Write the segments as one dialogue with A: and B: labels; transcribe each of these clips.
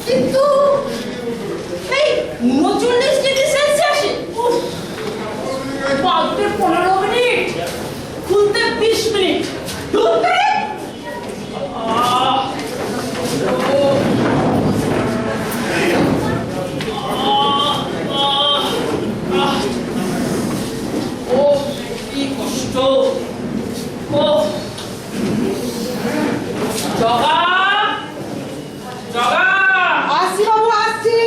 A: কিন্তু এই 39 ডিগ্রি সেলসিয়াসে বাঁধতে 15 মিনিট, খুলতে 20 মিনিট, ঢুকতে কি কষ্ট। জগা জগা,
B: আসছি বাবু, আসছি।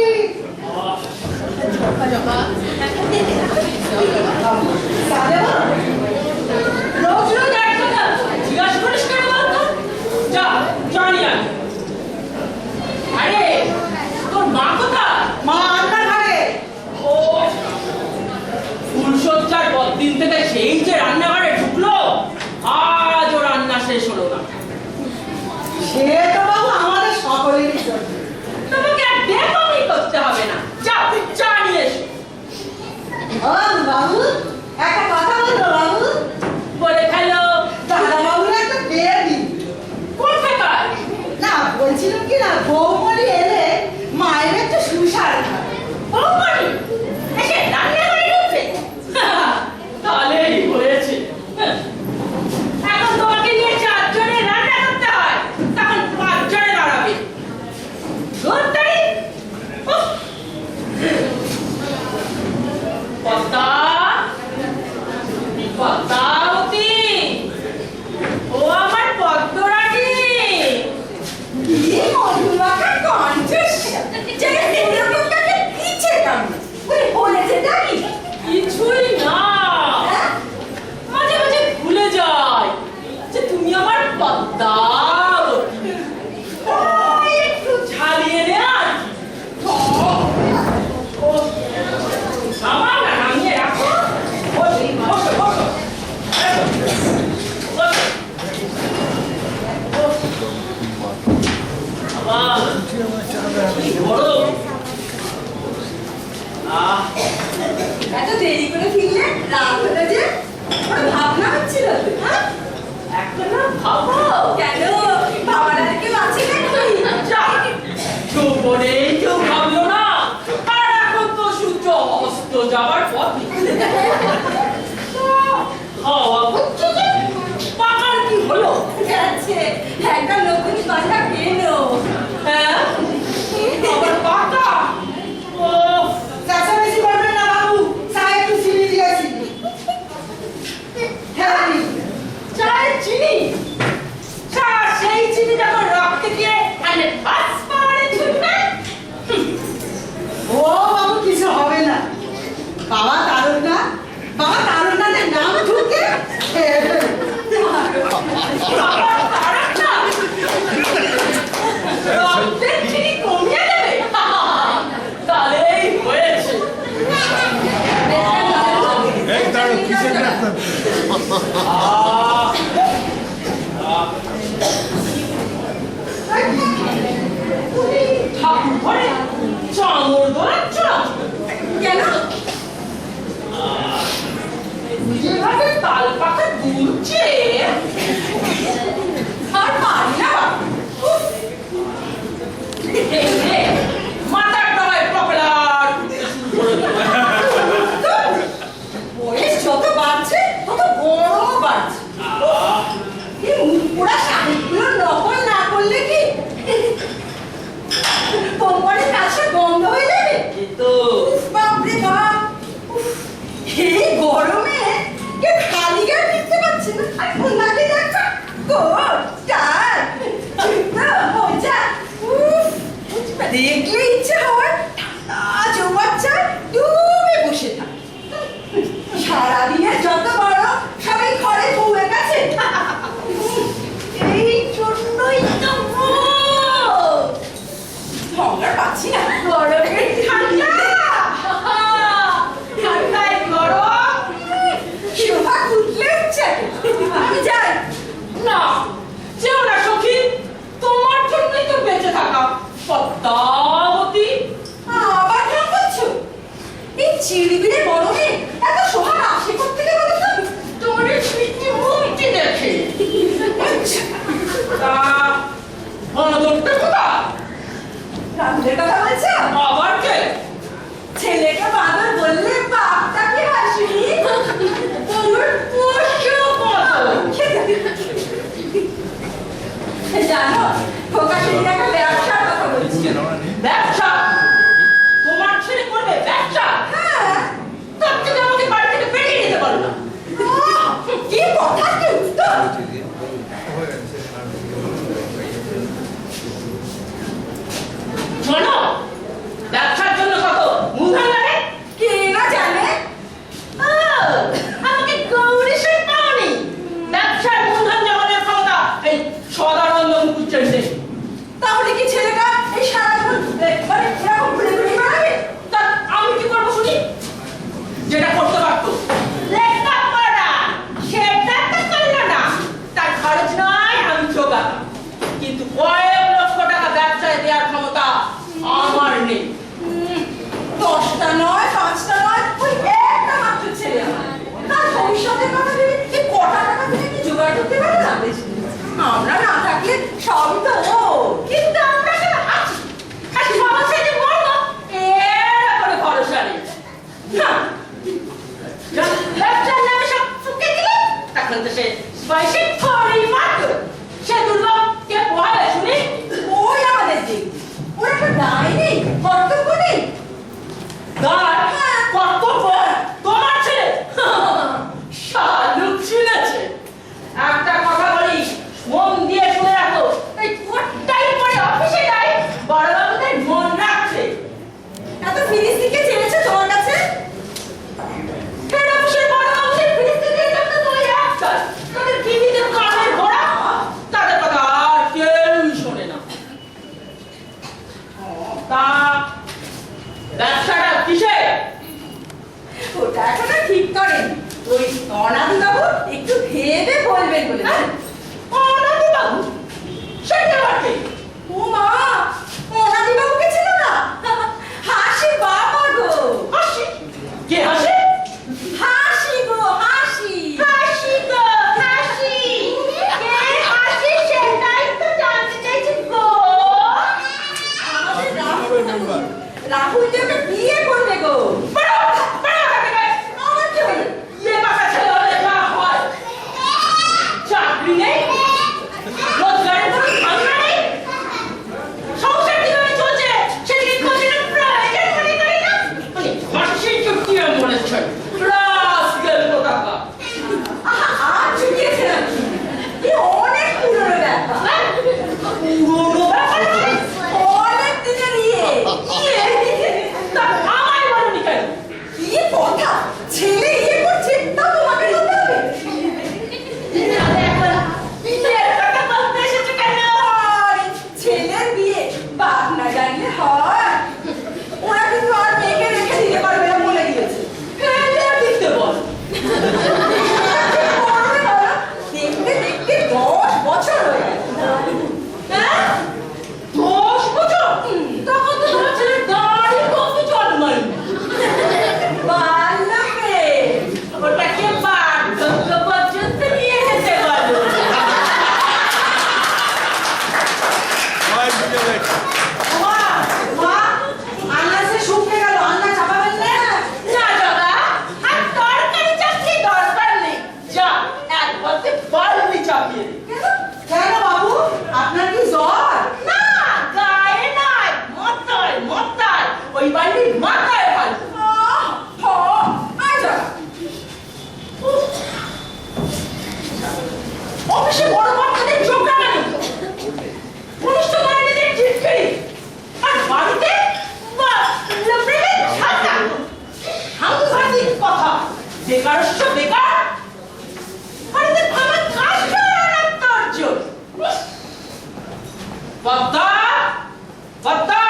A: জগা রোজ রোজ এক কথা জিজ্ঞাসা করিস কেন বলতো? যা জানি আমি। আরে তোর মা কোথায়?
B: মা রান্নার ঘরে।
A: ও ফুলসজ্জার পরদিন থেকে সেই যে রান্নাঘরে ঢুকলো, আজও রান্না শেষ হলো না।
B: সে তো বাবু আমাদের সকলেরই জন্য।
A: তোমাকে আর বেকমি করতে হবে না, যাও চা নিয়ে এসো।
B: ও বাবু, একটা কথা বলবো বাবু।
A: বলে ফেলো।
B: দাদা বাবুর একটা বিয়ে দিন।
A: কোথাকার?
B: না, বলছিলাম কি না, বৌমণি এলে মায়ের একটু সুসার হয়।
A: বৌমণি এসে রান্নাঘরে ঢুকবে? তাহলেই হয়েছে। এখন তোমাকে নিয়ে 4 জনে রান্না করতে হয়, তখন 5 জনে দাঁড়াবে। ধরতারি পদ্মা পদ্মাবতী, ও আমার পদ্মরানী।
B: কি মধুমাখা কণ্ঠস্বর, যেন পুরোটাকে পিছে টানে। ওই বলেছেটা কি?
A: কিছুই না, মাঝে মাঝে ভুলে যাই যে তুমি আমার পদ্মাবতী। ওই একটু ঝালিয়ে নে আর কি। ও আমার না নামিয়ে রাখো। বসো বসো বসো।
B: এত দেরি করে ফিরলে রাত হলো যে, ওর ভাবনা হচ্ছিল তো, হ্যাঁ?
A: এখনো ভাবো?
B: কেন ভাবার আর কেউ আছে নাকি?
A: যা, যৌবনে কেউ ভাবলো না, আর এখন তো সূর্য অস্ত যাওয়ার পথে। হাওয়া হচ্ছে যে, পাকার কি হলো?
B: যাচ্ছে একটা নতুন কথা কেনো?
A: হ্যাঁ, আবার পাকা? ও
B: চেঁচামেচি করবেন না বাবু, চা একটু চিনি দিয়েছি। হ্যাঁ দিন।
A: চায়ের চিনি? চা সেই চিনি যখন রক্তে গিয়ে আনে বাস পাওয়ারে ছুটবে।
B: ও বাবু, কিছু হবে না। বাবা তারুণ্যের নাম ঢুকে খেয়ে ফেলবে।
A: আবার তারা না, রক্তের চিনি কমিয়ে দেবে। তাহলেই হয়েছে।
C: এই দাঁড়ো, কিসের ডাক্তার?
A: ঠাকুর ঘরে চামড় দোলাচ্ছ না
B: কেন?
A: যেভাবে তাল পাতা দুলছে আর পারি না বাবা। উফ! এই রে, মাথার ডগায় পপলার
B: বয়স যত বাড়ছে তত বড় বাড়ছে। এই মুখ পোড়া শাড়িগুলো নকল না করলে কি কোম্পানির কাছে বন্ধ হয়ে যাবে?
A: তো
B: উফ, বাপরে বাপ! উফ, এই গরমে কেউ খালি গায়ে ফিরতে পারছে না। আর ওনাকে দেখো, কোটটার, জুতো, মোজা, উফ, দেখলে ইচ্ছে হয় ঠান্ডা চৌবাচ্চায় ডুবে বসে থাকে। সারাদিনের যত বড় সবাই ঘরে বউয়ের কাছে। এই জন্যই তো ভঙ্গার পাচ্ছি না গরমের ঠান্ডা। ঠান্ডায় গরম শোভা উঠলে উঠছে। আমি যাই।
A: না, যেও না সখী, তোমার জন্যই তো বেঁচে থাকা। পদ্মাবতী
B: আবার কেন করছো? এই চিড়বিড়ে গরমে এত শোভা আসে কোত্থেকে বলো তো?
A: তোমার এই সৃষ্টি মূর্তি দেখে। তা গণতন্ত্রের কথা
B: রাহুলের কথা বলছো?
A: আবার কে?
B: ছেলেকে বাদর বললে বাপটা কি হাসি?
A: তোর পোষ্য কত?
B: জানো, খোকা সেদিন একটা ব্যবসার কথা বলছিল।
A: ব্যবসা? তোমার ছেলে করবে ব্যবসা?
B: হ্যাঁ,
A: তার থেকে আমাকে বাড়ি থেকে বেরিয়ে দিতে পারো না।
B: কি কথা, কি উত্তর!
A: শোনো, ব্যবসার জন্য কত মূলধন লাগে?
B: কে না জানে?
A: ও, আমাকে গৌরী শেখাওনি। ব্যবসার মূলধন জমানোর ক্ষমতা এই সদানন্দ মুখুজ্জের নেই।
B: তাহলে কি ছেলেটা এই সারাক্ষণ মানে এরকম ঘুরে ঘুরে বেড়াবে?
A: তা আমি কি করবো শুনি? যেটা করতে পারতো লেখাপড়া, সেটা তো করলো না। তার খরচ নয় আমি জোগাতাম, কিন্তু কয়েক লক্ষ টাকা ব্যবসায় দেওয়ার ক্ষমতা আমার নেই।
B: 10টা নয়, 5টা নয়, ওই একটা মাত্র ছেলে আমার। তার ভবিষ্যতের কথা ভেবে এই কটা টাকা থেকে কি জোগাড় করতে পারে না? আমরা না থাকলে সবই তো ও।
A: কিন্তু আমরা সেটা আছি। খালি বাবা ছেলে বলবো এর করে ভরসা নেই। না, যখন ব্যবসার নামে সব ফুঁকে দিল, তখন তো সে পয়সা খড়ি মাত্র। সে দুর্লভ কে পোহাবে শুনি?
B: ওই আমাদের দিক। ওর একটা দায় নেই, কর্তব্য নেই।
A: দাঁড়, কর্তব্য তোমার ছেলে শালুক ছিলেছে। একটা কথা বলি, মন দিয়ে শুনে রাখো, এই কোটটাই পরে অফিসে যায়, বড়বাবুদের মন রাখছে।
B: এত ফিনিশিংকে চেনেছে তোমার কাছে?
A: হেড অফিসের বড়বাবুদের ফিরিস্তি দিয়ে যাবে তো ওই একটা। তাদের টিভিতে কানে ঘোরা, তাদের কথা আর কেউই শোনে না। তা ব্যবসাটা কিসে?
B: ওটা এখনো ঠিক করেন। ওই অনাদিবাবু একটু ভেবে বলবেন বলে।
A: হ্যাঁ? অনাদিবাবু? সেটা বটে।
B: ও মা, অনাদিবাবুকে ছিল না? হাসি বাবা গো।
A: হাসি? কে হাসে?
B: হাসি গো, হাসি।
A: হাসি গো, হাসি। কে হাসি সেটাই তো জানতে চাইছি গো।
B: আমাদের রাহুল যে ওকে বিয়ে করবে গো।
A: বেরো, বেরো এখান থেকে।
B: আমার কি হলো?
A: এ বাঁকা ছেলে হলে যা হয়। চাকরি নেই, রোজগারের কোনো ধান্দা নেই। সংসার কিভাবে চলছে সেদিকে খোঁজের প্রয়োজন মনে করি না। মানে হাসি চুটিয়ে মনে হচ্ছে রাস্কেল কোথাকার।
B: আহা, আর চুকিয়েছে নাকি? এ অনেক পুরনো ব্যাপার।
A: পুরোনো ব্যাপার মানে?
B: অনেক দিনের ইয়ে।
A: তা আমায় বলনি কেন?
B: কি কথা? ছেলে ইয়ে করছে, তা তোমাকে বলতে হবে?
A: তাহলে এখন বিয়ের কথা বলতে এসেছো কেন?
B: আরে, ছেলের বিয়ে বাপ না জানলে হয়? ওরা কিন্তু আর মেয়েকে রেখে দিতে পারবে না বলে দিয়েছে।
A: ফেলে দিতে বল।
B: করবে বলো? দেখতে দেখতে 10 বছর হয়ে গেল।
A: হ্যাঁ? 10 বছর? তখন তো তোমার ছেলের দাড়ি কত জন্মায়নি।
B: বাল্যকে।
A: ওটাকে বার্ধক্য পর্যন্ত নিয়ে যেতে বলো।
B: মা, মা, আন্না সে শুকিয়ে গেল, আন্না চাপাবেন না?
A: না দাদা, আর তরকারি চাকরি দরকার নেই। যা, এক বলতে বালতি চাপিয়ে দে।
B: কেন? কেন বাবু? আপনার কি জ্বর?
A: না, গায়ে নয়, মাথায়, মাথায়। ওই বাড়ির মাথায় ভালো। অফিসে বড় বাচ্চাদের চোখ রাঙানি, কনিষ্ঠ বাহিনীদের ঝিটকিরি, আর বাড়িতে প্রেমের ছাতা। সাংঘাতিক কথা। বেকারস্য বেকার, বাড়িতে আমার কাষ্ট আর আত্মর্য। পদ্মা, পদ্মা।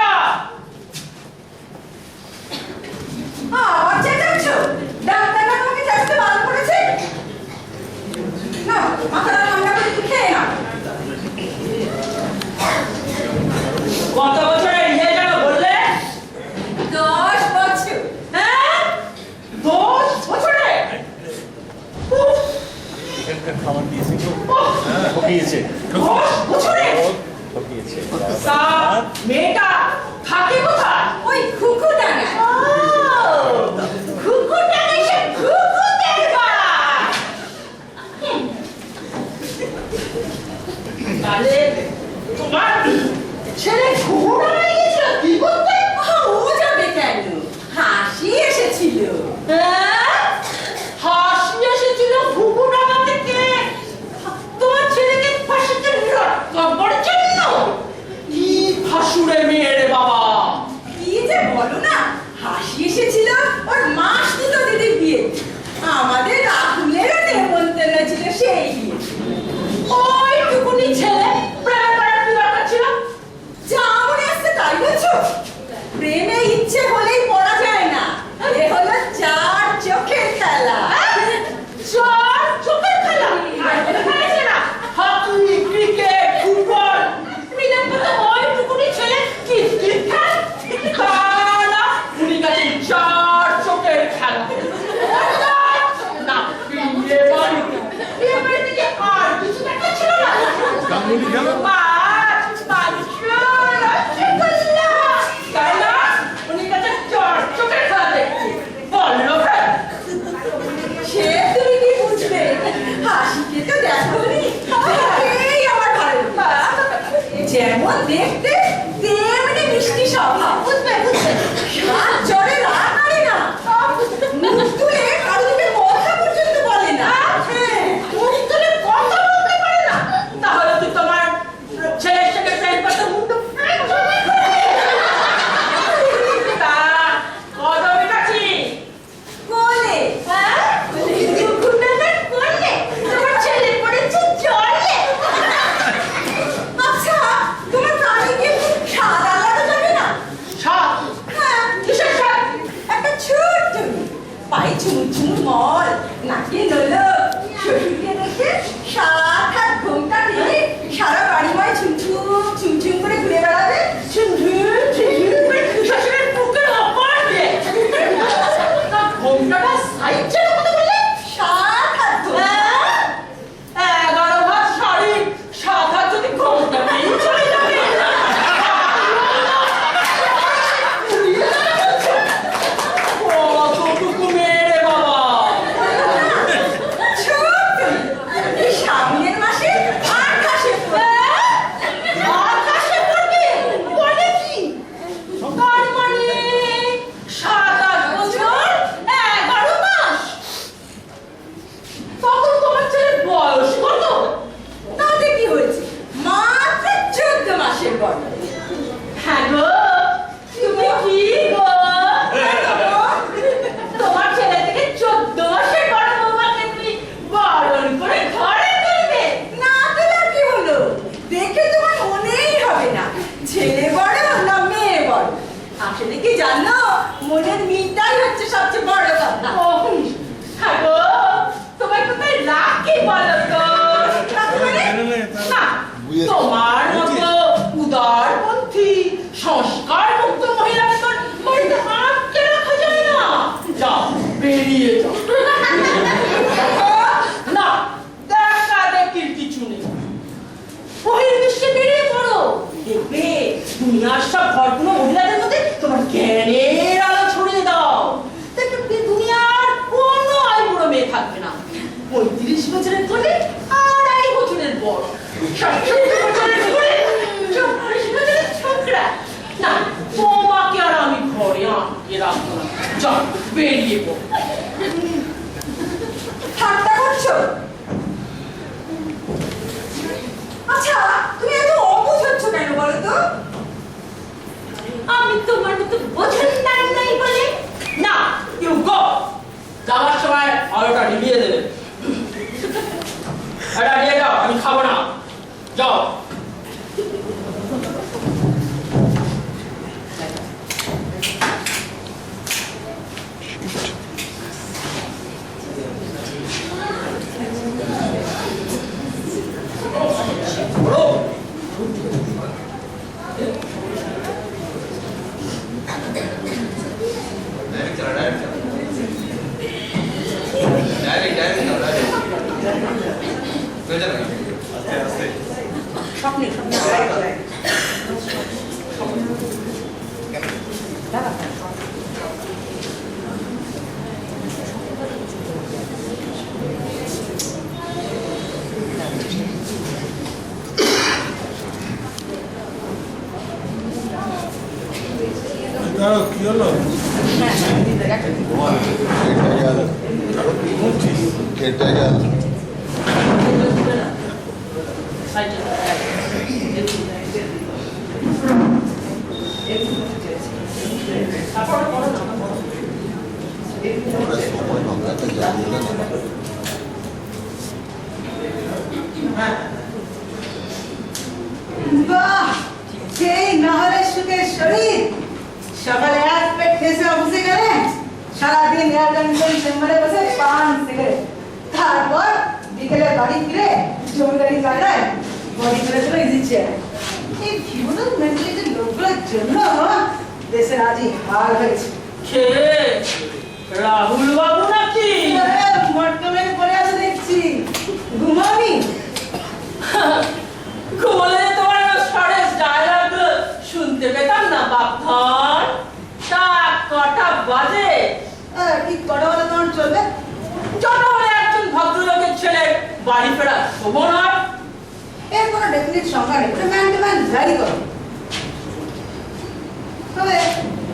B: আবার চেঁচাচ্ছ? ডাক্তার না তোমাকে চেঁচাতে বারণ করেছে? না, মাথাটা ঠান্ডা করে একটু খেয়ে নাও।
A: কত বছরের ইয়ে যেন বললে?
B: 10 বছর।
A: হ্যাঁ? 10 বছরে? উফ,
C: এখানকার খাবার দিয়েছে তো?
A: উফ,
C: হ্যাঁ, ঠকিয়েছে।
A: 10 বছরে?
C: ঠকিয়েছে।
A: তা মেয়েটা
B: মনের মিলটাই হচ্ছে সবচেয়ে বড় কথা।
A: হ্যাঁ গো, তোমার কোথায় রাখি বলো তো? না, তোমার মতো উদারপন্থী সংস্কারমুক্ত মহিলাকে তো বাড়িতে আটকে রাখা যায় না। যাও, বেরিয়ে যাও। না, দেখা দেখির কিছু নেই। বহির্বিশ্বে বেরিয়ে পড়ো, দেখবে দুনিয়ার সব ঘরগুলো মহিলাদের মধ্যে তোমার জ্ঞানের আলো ছড়িয়ে দাও। দেখবে দুনিয়ার কোনো আইবুড়ো মেয়ে থাকবে না। 35 বছরের ধরে 2.5 বছরের বড়, 67 বছরের ধরে 44 বছরের ছোকরা। না, তোমাকে আর আমি ঘরে আটকে রাখবো না। যাও, বেরিয়ে পড়ো।
B: ঠাট্টা করছো? আচ্ছা, তুমি এত অবুঝ হচ্ছ কেন বলো তো?
A: আমি তোমার মতো বোঝনদার নাই বলে। না, ইউ গো। যাওয়ার সময় আলোটা নিভিয়ে দেবে। এটা নিয়ে যাও, আমি খাবো না। যাও। বড়।
B: স্বপ্নে স্বপ্নে
C: কি হলো?
D: কেটে গেল। সময় বাংলাতে জানিয়ে
B: বাহ, সেই নাহলে সুখের শরীর। সকালে এক পেট খেয়েছে অফিসে গেলেন, সারাদিন এয়ার কন্ডিশন চেম্বারে বসে পান সিগারেট, তারপর বিকেলে বাড়ি ফিরে জমিদারি জায়গায় বডি করে চলে ইজি চেয়ার। এই ফিউডাল মেন্টালিটির লোকগুলোর জন্য দেশের আজই হাল হয়েছে।
A: কে? রাহুল বাবু নাকি?
B: মটকামের পরে আছে দেখছি, ঘুমাবি?
A: ঘুমলে তোমার সরেস ডায়লগ শুনতে পেতাম না বাপধন। তা কটা বাজে?
B: ঠিক কটা বলে তোমার চলবে?
A: ছোট হলে একজন ভদ্রলোকের ছেলে বাড়ি ফেরা শোভন হয়।
B: এর কোনো ডেফিনিট সংখ্যা নেই, ম্যান টু ম্যান ভ্যারি করে। তবে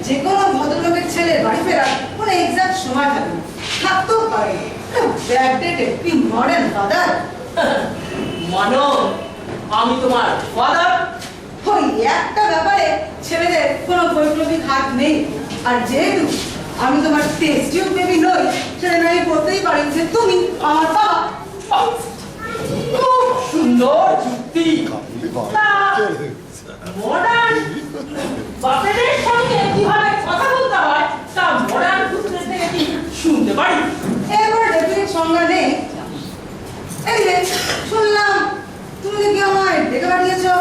B: যে কোনো ভদ্রলোকের ছেলে বাড়ি ফেরার কোনো এক্সাক্ট সময় থাকে না, থাকতেও পারে। ব্যাকডেটেড কি মডার্ন ফাদার।
A: মানো, আমি তোমার ফাদার।
B: ওই একটা ব্যাপারে ছেলেদের কোনো বৈপ্লবিক হাত নেই। আর যেহেতু আমি তোমার টেস্ট টিউব বেবি নই, সেটা আমি বলতেই পারি যে তুমি আমার বাবা।
A: খুব সুন্দর যুক্তি। মডার্ন বাপেদের সঙ্গে কিভাবে কথা বলতে হয় তা মডার্ন সূত্রের থেকে কি শুনতে পারি?
B: এবার ডেফিনিট সংজ্ঞা নেই। এই যে শুনলাম তুমি নাকি আমায় ডেকে পাঠিয়েছো।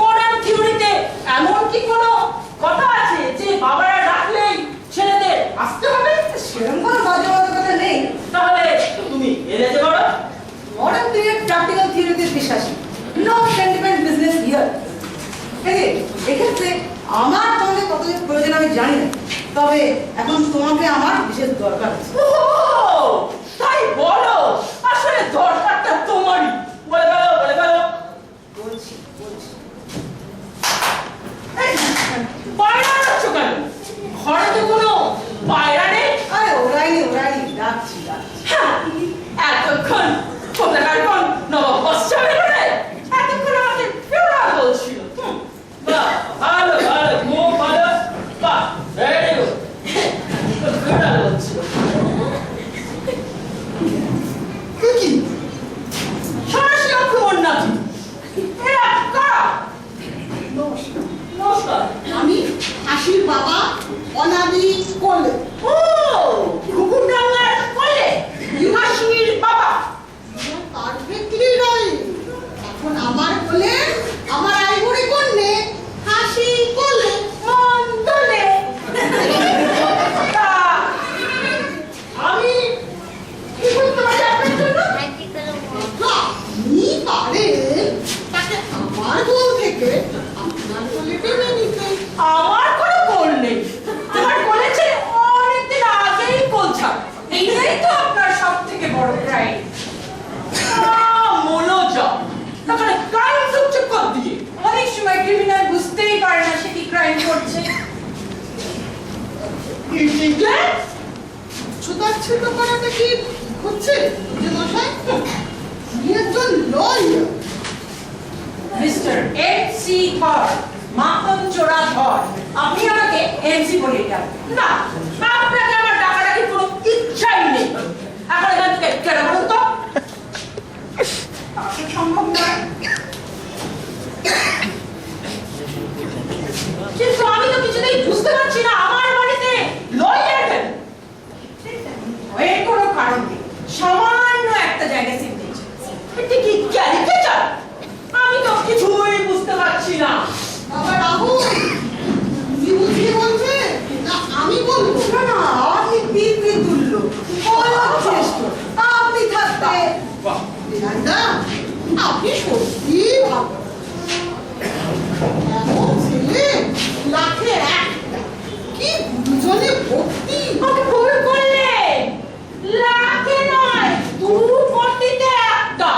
A: মডার্ন থিওরিতে এমন কি কোনো কথা আছে যে বাবারা ডাকলেই ছেলেদের আসতে হবে?
B: সেরকম কোনো বাধ্যবাধকতা নেই।
A: তাহলে তুমি এলে যে বড়
B: মডার্ন পিরিয়ড প্র্যাকটিক্যাল থিওরিতে বিশ্বাসী। No sentiment business here. এক্ষেত্রে আমার তোমাকে কতদিন প্রয়োজন আমি জানি না, তবে এখন তোমাকে আমার বিশেষ দরকার আছে।
A: ও তাই বলো, আসলে দরকারটা তোমারই। বলে গেল বলে গেল।
B: বলছি বলছি
A: পায়রা রাখছো কেন? ঘরে তো কোনো পায়রা নেই।
B: আরে ওরাই ডাকছি ডাকছি।
A: হ্যাঁ, এতক্ষণ কোথাকার কোন নববর্ষা বেরোলে এতক্ষণ আমাকে ফেরা বলছিল। বাহ, ভালো ভালো, খুব ভালো। বাহ, ভেরি গুড। ফেরা বলছিল কি? সরাসরি আক্রমণ নাকি? এরা কারা? নমস্কার।
E: আমি হাসির বাবা
B: অনাদি কোলে।
A: ও ঘুঘুডাঙ্গার কোলে হাসির বাবা।
B: Perfectly right. এখন আমার কোলে আমার আইবুড়ি কন্যে হাসি কোলে
A: মন দোলে। তা আমি কি করতে পারি আপনার জন্য?
B: আপনি পারেন তাকে আমার কোল থেকে আপনার কোলে টেনে নিতে।
A: আমার কোনো কোল নেই। আমার বলেছে অনেকদিন আগেই কোল ছাড়। এইটাই তো আপনার সব থেকে বড় ক্রাইম। মনোযোগ তারপরে ক্রাইম চুপ কর দিয়ে। অনেক সময় ক্রিমিনাল বুঝতেই পারে না সে কি ক্রাইম করছে।
B: ছোটাচ্ছিত করাটা কি হচ্ছে যে মশাই? আপনি একজন লয়ার।
A: মিস্টার এমসি ধর, মাখন চোরা ধর। আপনি আমাকে এমসি বলে ডাকবেন না। আপনাকে আমার ডাকাডাকি কোনো ইচ্ছাই নেই। এখন এখান থেকে কেন বলুন তো? তাকে সম্ভব নয়। কিন্তু আমি তো কিছুতেই বুঝতে পারছি না আমার বাড়িতে লয়ার কেন? এর কোনো কারণ নেই। সামান্য একটা জায়গায় সিগনেচার। এটা কি ক্যারিকেচার? আমি তো কিছুই বুঝতে পারছি না।
B: বাবা রাহুল, তুমি বুঝিয়ে বলছেন না আমি বলবো?
A: না না, আপনি পিপি তুললো। আপনি থাকতে
B: না, আপনি সত্যি ভালো। এমন ছেলে লাখে একটা, কি দুজনে ভক্তি।
A: আমাকে ভুল করলেন। লাখে নয়, 2 কোটিতে একটা।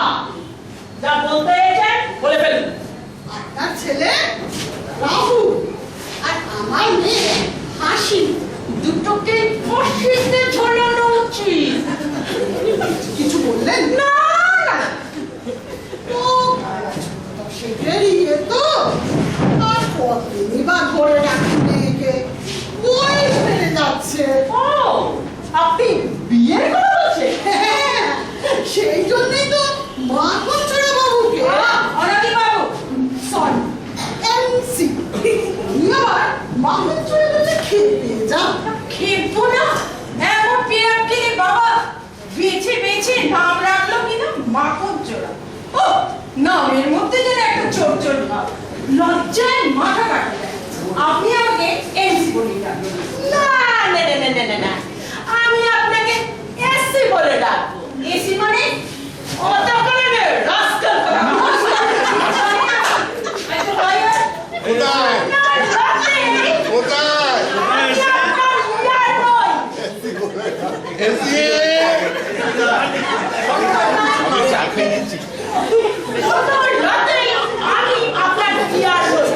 A: যা বলতে এসেছেন বলে ফেলুন।
B: আপনার ছেলে রাহুল আর আমার মেয়ে হাসি,
A: দুটোকে ফাঁসিতে ঝোলানো উচিত।
B: কিছু বললেন
A: না না,
B: তো সেটারই তো। আর কতদিনই বা ধরে রাখি মেয়েকে, বয়স বেড়ে যাচ্ছে।
A: ও আপনি বিয়ের কথা বলছেন?
B: হ্যাঁ, সেই জন্যই তো মাখন ছোড়া বাবুকে
A: অনাদি বাবু,
B: সরি এমসি আবার মাখন ছোড়া বলে খেপে যাও।
A: খেপবো না। এমন পেয়ার কিনে বাবা বেছে বেছে নাম রাখলো কিনা মাখন চোরা। ও নামের মধ্যে যেন একটা চোর চোর ভাব। লজ্জায় মাথা কাটা যায়। আপনি আমাকে এমসি বলে ডাকবেন। না না না না না না না, আমি আপনাকে এসসি বলে ডাকবো। এসি মানে অত করে রাস্কাল কথা। আচ্ছা লয়ার
D: কোথায়?
A: না রাতে
D: কোথায়?
A: আমি আপনার লয়ার নই।
D: এসি! আমি চা খেয়ে নিচ্ছি।
A: ওই রাতে আমি আপনার লয়ার নই।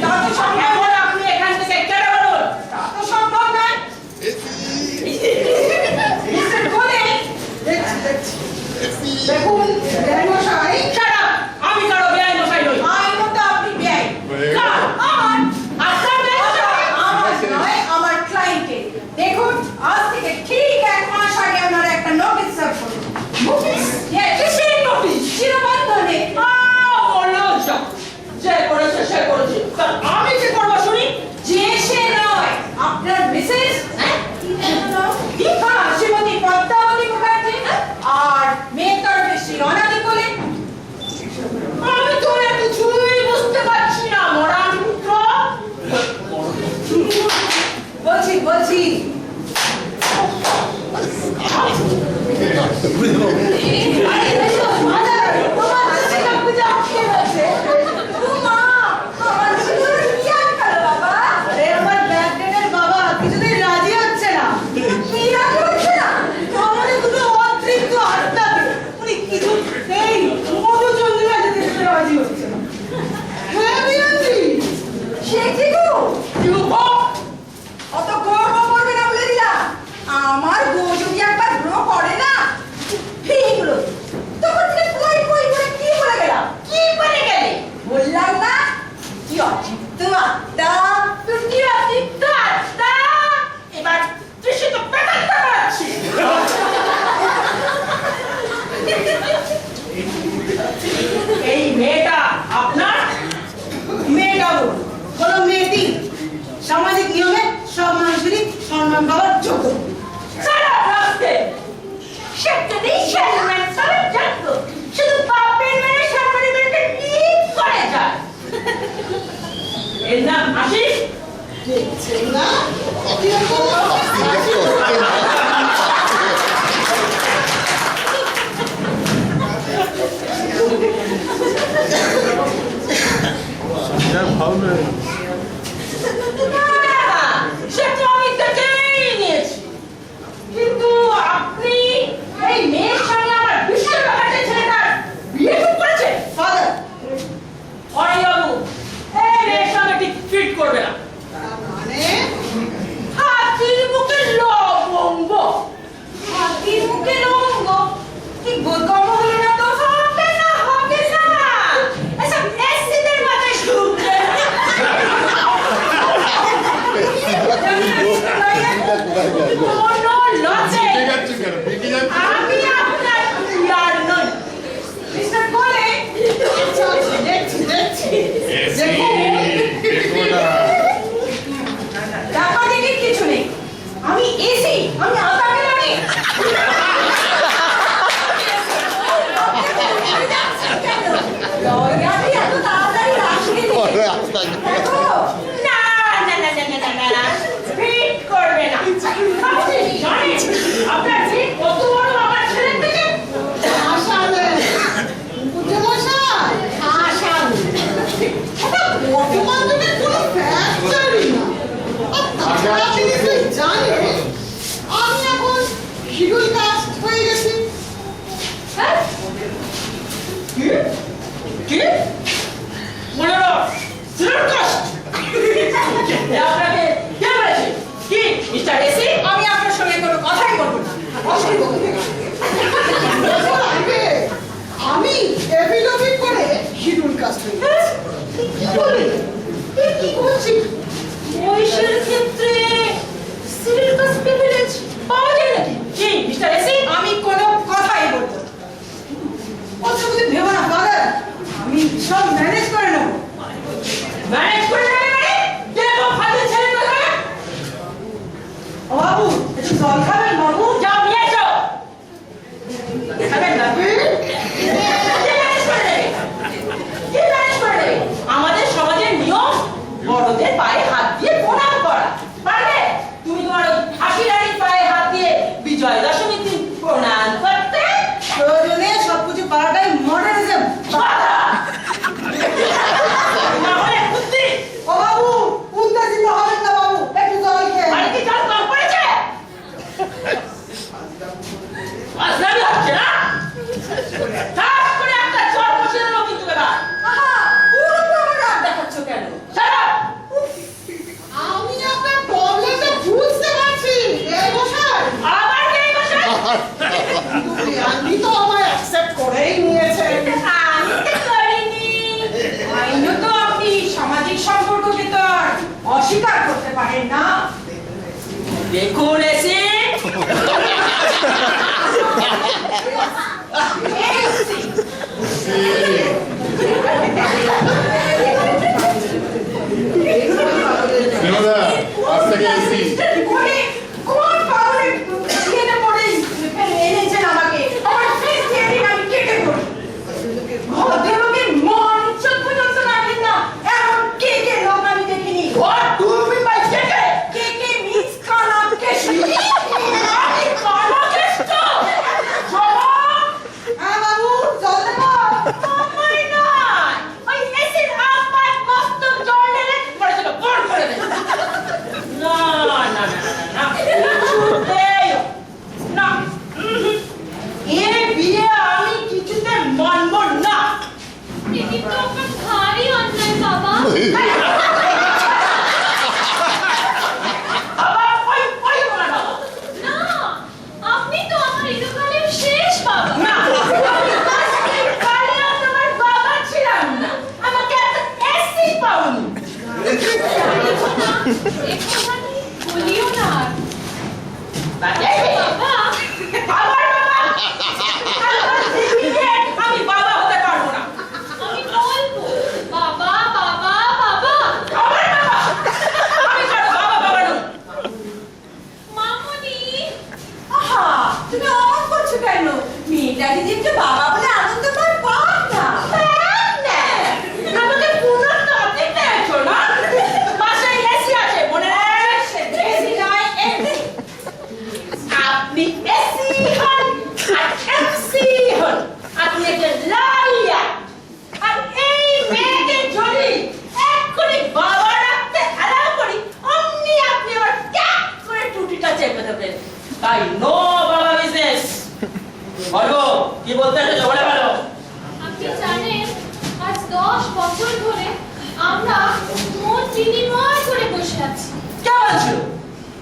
A: তা তো সম্ভব হলে আপনি এখান থেকে কেটে বলুন। তা তো সম্ভব নয়। মিস্টার কোলে
B: দেখছি দেখুন মশাই,
A: shut up! আমি কারো বেআই মশাই নই।
B: আইনত আপনি বেআই।
A: কার? আমার? আপনার বেআই মশাই?
B: আমার নয়, আমার ক্লায়েন্টের। দেখুন আজ থেকে ঠিক 1 মাস আগে আমরা একটা নোটিশ সার্ভ করব।
A: নোটিশ? কিসের নোটিশ?
B: চিরবন্ধনে।
A: মনোযোগ। যে করেছে সে করেছে। তা আমি কি করবো শুনি?
B: যে সে নয়, আপনার মিসেস
A: হ্যাঁ?
B: শ্রীমতী পদ্মাবতী মুখার্জি আর মেয়ের তরফে শ্রী অনাদি কোলে।
A: আমি তো আর কিছুই বুঝতে পারছি না মরান পুত্র।
B: বলছি আরে এসো, মজা করে। তোমার ছেলে পূজা আটকে গেছে। মা, আমার ছেলে কি আর করে বাবা? আরে আমার ব্যাকডেটের বাবা কিছুতেই রাজি হচ্ছে না। কি রাজি হচ্ছে না? আমাদের দুটো অতৃপ্ত আত্মাকে উনি কিছুতেই মধুচন্দ্রিমা যেতে রাজি হচ্ছে না। হ্যাঁ বিরঞ্জি, সে কি গো?
A: চুপ!
B: অত গর্ব করবে না বলে দিলাম। আমার বউ যদি একবার গ্রো করে না, ঠিকলো। তখন থেকে কই কই করে কি বলে গেলাম?
A: কি বলে গেলে?
B: বললাম না কি অচিন্ত আত্মা।
A: তুই কি অতিরিক্ত আত্মা? এবার দৃশ্যে তো পেটাতে পারছি। এই মেয়েটা আপনার?
B: মেয়েটা কোনো মেয়েটি সামাজিক আমার বাবার যত
A: সারা রাস্তে সেটাতে শেয়ারম্যান সারা জানতো শুধু বাপের মেয়ে সাংবাদিকদেরকে ঠিক করে যায় এর নাম আশিস
B: দেখছেন না কিরকম
C: ভাবলে
A: সে তো আমি দেখেই নিয়েছি কিন্তু আপনি এই মেয়ের সঙ্গে আমার বিশ্বকাপের ছেলেটার বিয়ে ঠিক করেছেন
B: ফাদার
A: অরে বাবু এই মেয়ের সঙ্গে ঠিক ফিট করবে না
B: মানে
A: হাতির মুখে লবঙ্গ
B: হাতির মুখে লবঙ্গ কি বোধগম্য হলো না তো
A: হবে না হবে না এসব অ্যাসিডের মাথায় ঢুকছে কোনো লজ্জে
D: ঠিক আছে কেন বেঁকে যাচ্ছে
A: আমি আপনার ইয়ার নই
B: মিস্টার কোলে আচ্ছা দেখছি
D: দেখো না
B: টাকা দিকে কিছু নেই আমি এসি আমি আতাকে রানি লয়াটি এত তাড়াতাড়ি আসবে
D: পরে আসতে
B: দেখো
A: না না না না না না না ফিট করবে না আপনি জানেন আপনার ফিট কত বড় আমার ছেলের থেকে
B: আসালে বুঝমশাই আসালে এটা বর্তমান যুগে কোনো ফ্যাক্টরি না আপনারা নিশ্চয়ই জানেন আমি এখন শিডিউল কাস্ট হয়ে গেছি
A: হ্যাঁ কি কি মনে হলো সিরকাস আপনাকে কে বলেছে কি মিস্টার এসি
B: আমি আপনার সঙ্গে কোনো কথাই বলবো না অসুবিধা হবে আমি এফিডেভিট করে শিডিউল কাস্ট হয়ে গেছি কি বলে কি করছি
A: বয়সের ক্ষেত্রে সিরকাস প্রিভিলেজ পাওয়া যায় নাকি কি মিস্টার এসি
B: আমি কোনো কথাই বলবো না অসুবিধা ভেবো না ফাদার আমি সব ম্যানেজ করে নেবো
A: ম্যানেজ করে নেবে মানে দেখো ফাঁদে ছেড়ে দেবে
B: ও বাবু একটু জল খাবেন বাবু
A: যাও নিয়ে এসো খাবেন না আমাদের সমাজের নিয়ম বড়দের পায়ে হাত দিয়ে প্রণাম করা পারবে তুমি তোমার ওই হাসি রানীর পায়ে হাত দিয়ে বিজয় দশমীর দিন প্রণাম করতে
B: প্রয়োজনে সবকিছু করাটাই মডার্নিজম
A: তাহলে বুদ্ধি
B: ও বাবু উত্তেজিত হবেন না বাবু একটু জল খেয়ে
A: আর কি জল কম পড়েছে আজলামি হচ্ছে না ঠাস করে একটা চর বসে দিল কিন্তু এবার
B: আহা পুরো আমার রাত দেখাচ্ছ কেন
A: Shut up!
B: আমি আপনার প্রবলেমটা বুঝতে পারছি এই বসার
A: আবার কে বসে
B: আপনি তো আমায় অ্যাকসেপ্ট করেই নিয়েছেন
A: আমি তো করিনি
B: আইনত আপনি সামাজিক সম্পর্ককে তো আর অস্বীকার করতে পারেন না
A: দেখুন এসে
D: বিনোদা আস্তে গেছি
B: কোন পাগলের ছেলে পড়ে এনেছেন আমাকে আমার ফেস দিয়ে আমি কেটে পড়ি ভদ্রলোকের মন চোখ পর্যন্ত রাখেন না এমন কে কে লোক আমি দেখিনি
A: What do you mean by কেকে?
B: কে কে মিস কানা কেশি
A: আমি কালো কেষ্ট!
B: হ্যাঁ বাবু জল দেবো
A: আমায় নয়! ওই এসির আব্বার মস্তক জল ঢেলে পড়েছিল, বড় করে দে। না,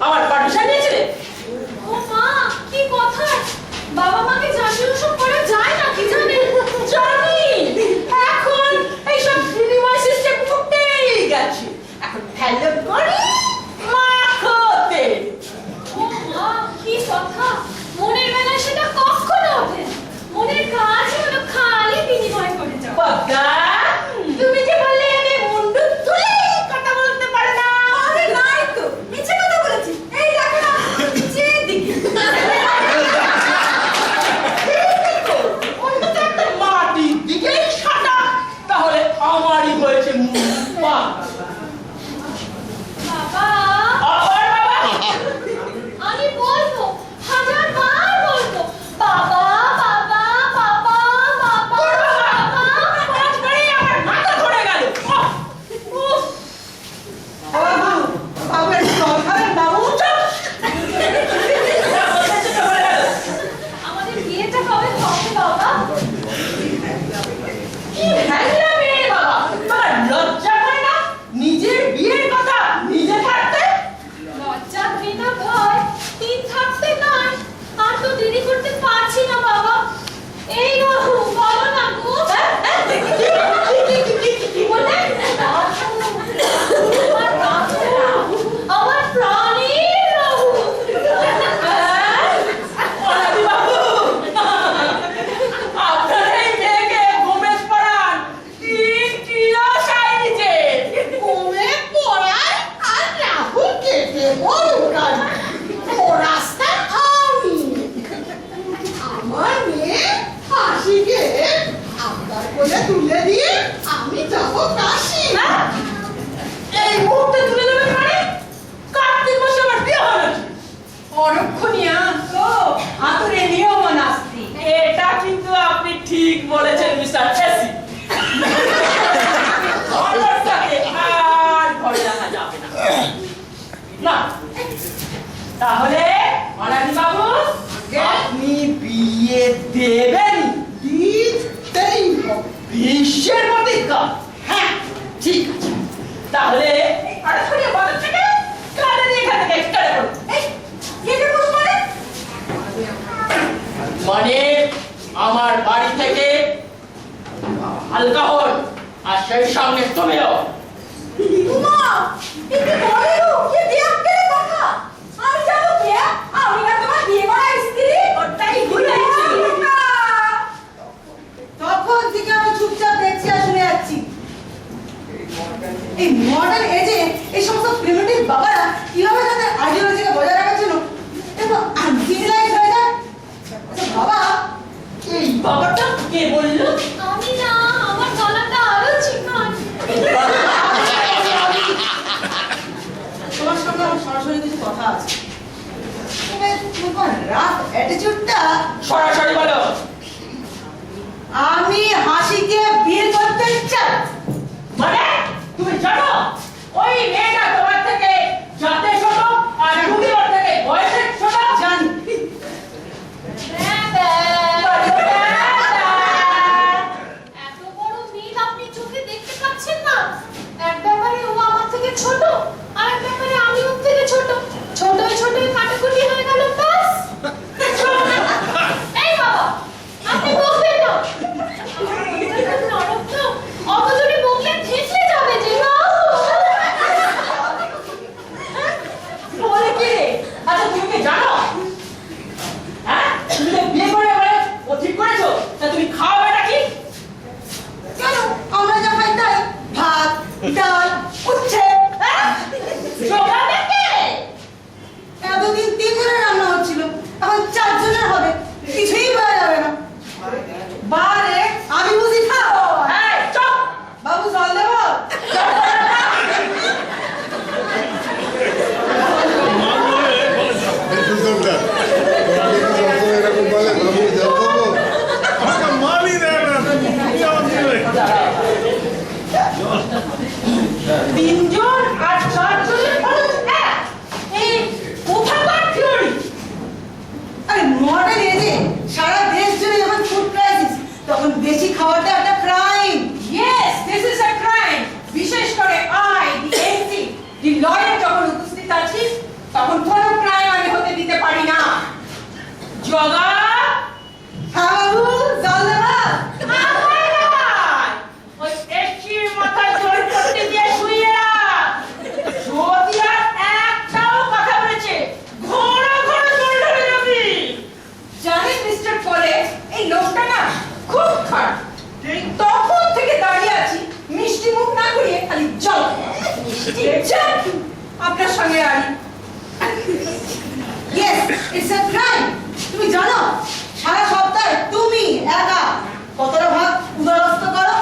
A: আমার পারমিশন নিয়েছিলে?
E: ও মা, কি কথা! বাবা মাকে জানিয়ে ওসব করা যায় না কি জানেন?
A: জানি, এখন এইসব সিনেমার সিস্টেম ফুটেই গেছে। এখন ফেলো করি মাখোতে।
E: ও মা, কি কথা! মনের বেলায় সেটা কখনো ওঠে না। মনের কাজ হলো খালি বিনিময় করে যাওয়া।
A: বাবা, তুমি যে বললে আমি মুন্ডু তুলে কথা বলতে পারে না।
B: আরে নাই তো, মিছে কথা বলেছি। এই দেখো না, যেদিকে।
A: অন্তত একটা মাটির দিকেই সাদা, তাহলে আমারই হয়েছে মুম্বা।
E: বাবা,
A: আবার বাবা?
E: আমি বলবো, 1000 বার বলবো, বাবা বাবা বাবা বাবা
A: তোর বাবা?
E: বাবা।
A: আজকালই আমার মাথা ধরে গেল। উফ,
B: বাবু, বাবু একটু জল খাবেন বাবু?
A: চুপ! যা বলতেছে তো বলে গেল।
E: আমাদের বিয়েটা কবে হবে বাবা?
A: কি ভ্যাংলা মেয়ে বাবা, তোমার লজ্জা করে না নিজের বিয়ের কথা নিজে থাকতে?
E: লজ্জা বিনা ভয় তিন থাকতে নয়। আর তো দেরি করতে পারছি না বাবা। এই রাহু, বলো না গো।
A: কি বললে?
E: আমার রাহু, আমার প্রাণের রাহু।
A: পলাদি বাবু, আপনার এই মেয়েকে গোমেজ পড়ান, 3 কিলো সাইজে।
B: ঘুমে পড়ায় আর রাহু কেটে বলুন ও রাস্তা আমি আমার মেয়ে হাসিকে আপনার কোলে তুলে দিয়ে আমি যাবো কাশি।
A: হ্যাঁ? এই মুহূর্তে তুলে দেবেন মানে? কার্তিক মাসে আমার বিয়ে হবে নাকি?
B: পরক্ষণীয় তো হাতুড়ে নিয়ম নাস্তি।
A: এটা কিন্তু আপনি ঠিক বলেছেন মিস্টার এসি। খবরটাকে আর ঘরে রাখা যাবে না। না, তাহলে অনাদি বাবু আপনি বিয়ে দেবেন?
B: দিতেই হবে।
A: বিশ্বের প্রতিজ্ঞা? হ্যাঁ, ঠিক আছে। তাহলে আরে ছড়িয়ে বাজার থেকে কানে নিয়ে এখান থেকে কেটে পড়ুন।
B: এই, কেটে পড়ুন মানে?
A: মানে আমার বাড়ি থেকে হালকা হন, আর সেই সঙ্গে তুমিও।
B: উমা, এতে বলেরও কি বিয়াক্কেলে কথা? আমি যাবো কে? আমি না তোমার বিয়ে করা স্ত্রী?
A: ওটাই ভুলেছি।
B: তখন থেকে আমি চুপচাপ দেখছি আর শুনে যাচ্ছি। এই মডার্ন এজে এই সমস্ত প্রিমিটিভ বাবারা কিভাবে তাদের আইডিওলজিকে বজায় রাখার জন্য এরকম আনসিভিলাইজ হয়ে যায়। আচ্ছা বাবা,
A: এই বাবাটা কে বললো?
E: আমি না, আমার গলাটা আরো চিকন।
B: তোমার সঙ্গে আমার সরাসরি কিছু কথা আছে। তবে তোমার রাফ অ্যাটিটিউডটা,
A: সরাসরি বলো।
B: আমি হাসিকে বিয়ে করতে চাই।
A: মানে তুমি জানো ওই মেয়েটা তোমার থেকে জাতে ছোট আর তুমি ওর থেকে বয়সে ছোট?
B: জানি।
E: এত বড় মিল আপনি চোখে দেখতে পাচ্ছেন না? এক ব্যাপারে ও আমার থেকে ছোট, আর এক ব্যাপারে আমি ওর থেকে ছোট। ছোটই ছোটই কাটাকুটি হয়ে গেল, ব্যাস। এই বাবা, আপনি বকবেন না। নরম তো, অত জোরে বকলে থেতলে যাবে যে।
A: বলে কি রে? আচ্ছা তুমি কি জানো? হ্যাঁ, তুমি তো বিয়ে করে বলে ও ঠিক করেছো, তা তুমি খাওয়াবে নাকি?
B: কেন? আমরা যা খাই তাই, ভাত, ডাল, উচ্ছে।
A: হ্যাঁ? জোগাবে কে?
B: এতদিন 3 জনের রান্না হচ্ছিল, এখন 4 জনের হবে। কিছুই পাওয়া যাবে না। বারে আমি বুঝি খাও।
A: এই, চুপ!
B: বাবু জল দেবো?
D: একটু জলটা এরকম বলে বাবু জল দেবো।
C: আমাকে মানই দেয় না, কি আমার দিবে?
A: 3 জন আর 4 জনের খরচ এক। এই কোথাকার থিওরি?
B: আরে মডার্ন এজে সারা দেশ জুড়ে যখন ফুড ক্রাইসিস, তখন বেশি খাওয়াটা একটা crime.
F: Yes, this is a crime. বিশেষ করে I, the MC, the lawyer যখন উপস্থিত আছি তখন কোনো
B: বেয়ারি। Yes, it's a crime. তুমি জানো সারা সপ্তাহে তুমি একা কতটা ভাত উদরস্থ করো?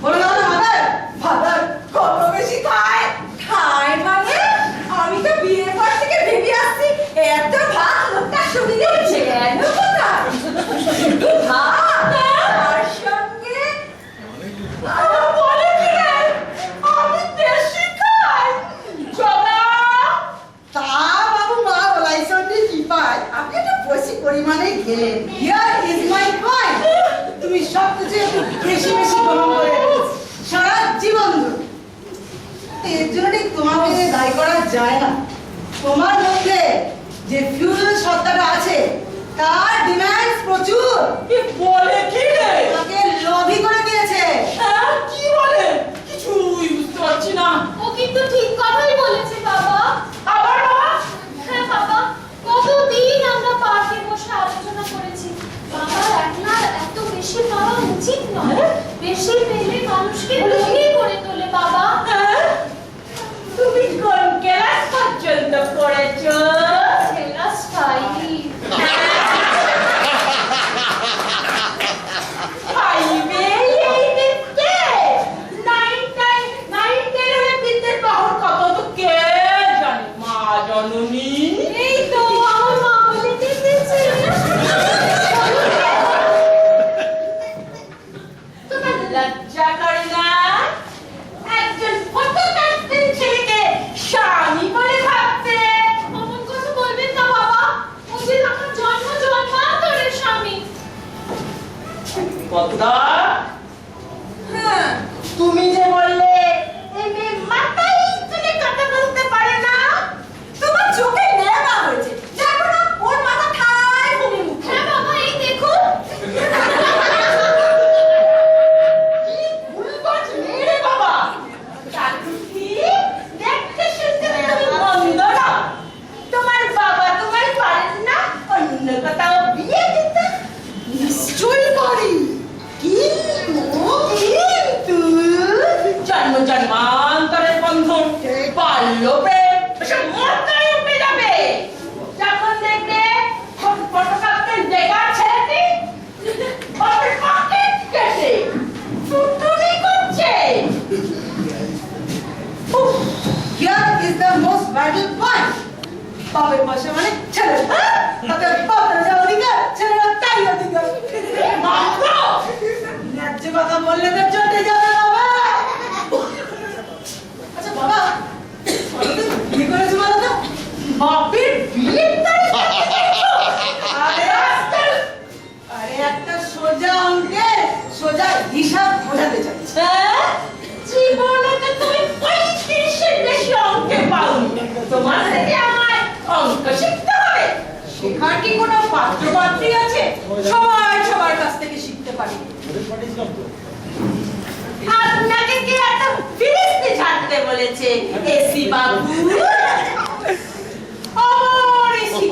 B: বলে দাও না মাদার, ফাদার কত বেশি খায়। খায় মানে আমি তো বিয়ের পর থেকে ভেবে আসছি এত ভাত লোকটা সুবিধে হচ্ছে কেন কোথায়? শুধু ভাত তার সঙ্গে
A: বলে কি রে? আমি বেশি খাই। জগা,
B: তা বাবু মা লাইসেন্সে কি পায়? আপনি একটু বেশি পরিমাণে গেলেন। Here is my point. তুমি সব কিছু একটু বেশি বেশি গ্রহণ করে ফেলেছো। সারা জীবন ধরে। এর জন্য ঠিক তোমাকে দায়ী করা যায় না। তোমার মধ্যে যে ফিউডাল সত্তাটা আছে তার ডিমান্ডস প্রচুর।
A: কি বলে কি রে?
B: তোমাকে লোভী করে দিয়েছে।
A: হ্যাঁ, কি বলে? কিছুই বুঝতে পারছি না।
E: ও কিন্তু ঠিক কথাই বলেছে বাবা।
A: আবার বাবা?
E: হ্যাঁ বাবা, কতদিন আমরা পার্কে বসে আলোচনা করেছি। বাবার একলা এত বেশি পাওয়া উচিত নয়। বেশি পেলে মানুষকে লোভী করে তোলে বাবা।
A: হ্যাঁ? তুমি কোন ক্লাস পর্যন্ত পড়েছো?
E: ক্লাস 5।
A: ফাইভে এই বিদ্যে? নাইন-টেন হলে বিদ্যের পাহর কত তো কে জানে? মা জননী।
E: এই তো আমার মা বলে দিতেছে।
A: তোমার লজ্জা করে না? একজন ফটোগ্রাফার ছেলেকে স্বামী বলে ভাবতে?
E: অমন কথা বলবেন না বাবা। ও যে আমার জন্মান্তরের স্বামী।
A: পদ্মা, তুমি যে বললে এই মেয়ে মাথায় তুলে কথা বলতে পারে না,
B: তোমার চোখে নেমা হয়েছে। দেখো না ওর মাথা ঠায় ভূমি মুখে।
E: হ্যাঁ বাবা, এই দেখুন।
A: কি ভুলবাজ মেয়ে রে বাবা! চাটুকি, দেখতে শুনতে তুমি মন্দ না। তোমার বাবা তোমায় পারেন না অন্য কোথাও বিয়ে দিতে?
B: নিশ্চয়ই পারি। কিন্তু
A: জন্ম জন্মান্তরের বন্ধন, বাল্য প্রেম, এসব মরতেই উঠে যাবে। যখন দেখবে ফটোগ্রাফের বেকার ছেলেটি ওর পকেট কেটে ফুটুনি করছে। উফ,
B: here is the most vital point. বাবার পাশে মানে ছেলে। তাতে বাবার যা অধিকার, ছেলেরা তাই অধিকার।
A: মাত্র
B: ন্যায্য কথা বললে তো চটে যাবে বাবা। আচ্ছা বাবা, কতদিন বিয়ে করেছো বলো তো?
A: বাপের বিয়ের তারিখ দেখেছো?
B: আরে আজকাল আরে একটা সোজা অঙ্কের সোজা হিসাব বোঝাতে চাই।
A: হ্যাঁ? জীবনে তো তুমি 35-এর বেশি অঙ্কে পাওনি। তোমার থেকে আমায় অঙ্ক শিখতে হবে।
B: শেখার কি কোনো পাত্র পাত্রী আছে? সবাই সবার কাছ থেকে শিখতে পারে।
A: আপনাকে কে এত ফিরিস্তি ঝাড়তে বলেছে? এসি বাবু?
B: আমার AC.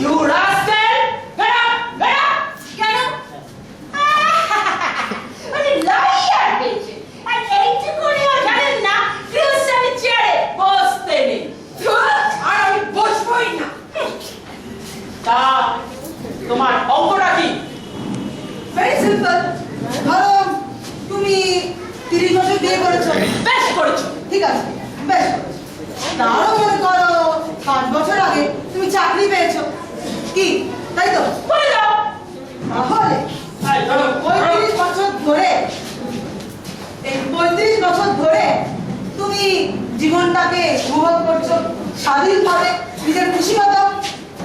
A: You rascal! Get up! Get up!
B: কেন?
A: মানে লাইয়ার পেয়েছে। আর এইটুকুনিও জানেন না টিউশনের চেয়ারে বসতে নেই।
B: আর আমি বসবই না।
A: তা তোমার অঙ্কটা কি?
B: Very simple. ধরো তুমি 30 বছর বিয়ে করেছো।
A: বেশ করেছো।
B: ঠিক আছে, বেশ করেছো। তারও মনে করো 5 বছর আগে তুমি চাকরি পেয়েছো। কি তাই তো?
A: বলে দাও।
B: তাহলে
A: এই ধরো,
B: 35 বছর ধরে এই 35 বছর ধরে তুমি জীবনটাকে উপভোগ করছো স্বাধীনভাবে, নিজের খুশি মতো।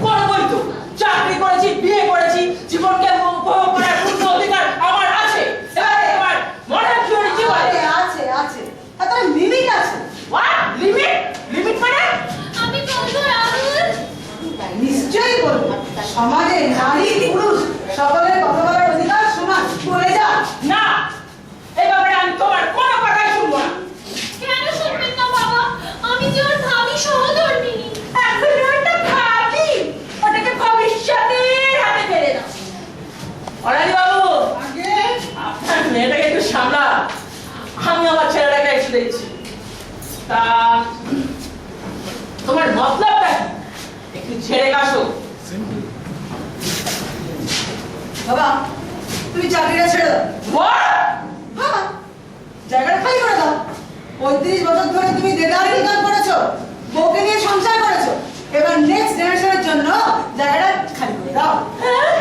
A: করবোই তো। চাকরি করেছি, বিয়ে করেছি, জীবনকে উপভোগ করার পূর্ণ অধিকার আমার আছে। এবারে তোমার মনে থিওরি কি বলে?
B: আরে আছে আছে, আর তার লিমিট আছে।
A: What? লিমিট? লিমিট মানে?
E: আমি বলবো রাহুল।
B: নিশ্চয়ই বলবো, সমাজে নারী পুরুষ সকলের কথা বলার অধিকার সমান। বলে যা।
A: না, এই ব্যাপারে আমি তোমার কোনো কথাই শুনবো না।
E: কেন শুনবেন না বাবা? আমি যে ওর ভাবি সহধর্মিণী।
A: এখন ওটা ভাবি, ওটাকে ভবিষ্যতের হাতে ফেলে দাও। অরাজি বাবু,
B: আগে
A: আপনার মেয়েটাকে একটু সামলা। দেখছি। তা তোমার মতলবটা কি? একটু ছেড়ে আসো।
B: বাবা তুমি চাকরিটা ছেড়ে দাও।
A: What?
B: হ্যাঁ, জায়গাটা খালি করে দাও। 35 বছর ধরে তুমি দেদার ইনকাম করেছো, বউকে নিয়ে সংসার করেছো, এবার নেক্সট জেনারেশনের জন্য জায়গাটা খালি করে দাও।
A: হ্যাঁ?